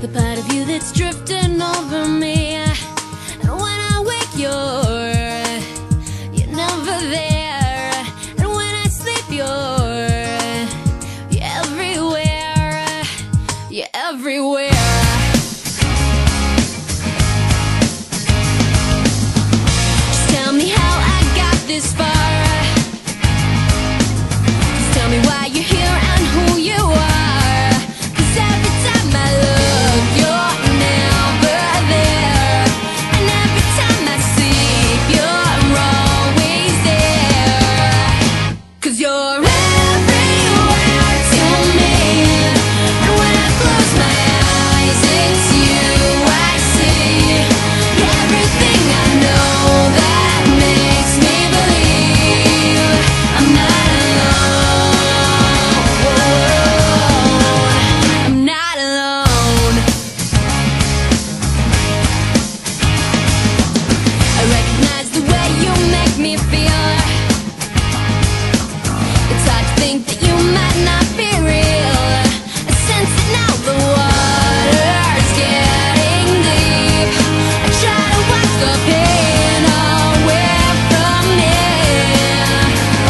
the part of you that's drifting over me. And when I wake, you're never there. And when I sleep, you're everywhere. You're everywhere. Just tell me how I got this far. Just tell me why you're here and who you are. 'Cause every time I look, you're never there. And every time I sleep, you're always there. 'Cause you're everywhere to me. And when I close my eyes, it's you I see. Everything I know that makes me believe I'm not alone. I'm not alone. I recognize the way you make me feel. It's hard to think that you might not be real. I sense it now, the water's getting deep. I try to watch the pain away from me,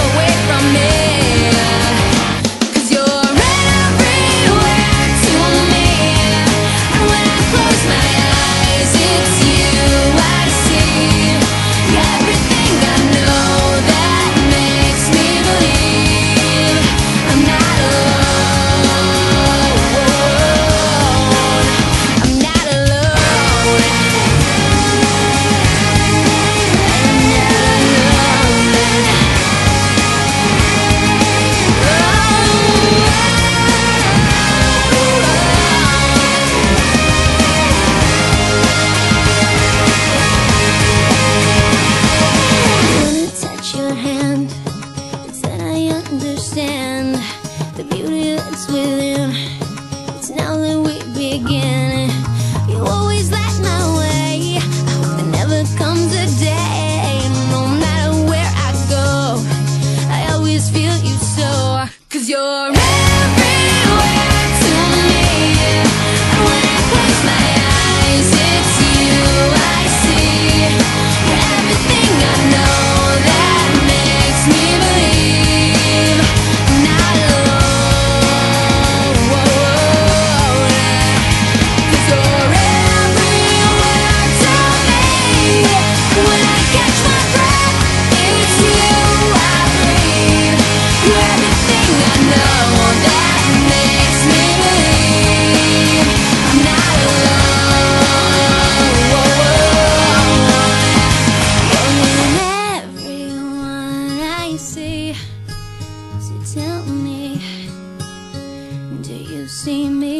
away from me. 'Cause you're everywhere to me. And when I close my eyes, it's you I see. Everything I know that makes me believe I'm not alone. I'm not alone. When I touch your hand, it's then I understand the beauty that's within. It's now that we begin. You always light my way. I hope there never comes a day, no matter where I go, I always feel you so. 'Cause you're everywhere to me. And when I close my eyes, it's you I see. You're everything I know that makes me believe I'm not alone. 'Cause you're everywhere to me. When I catch my breath, it's you I breathe. You're everything I know that makes me believe I'm not alone. You're in everyone I see. So tell me, do you see me?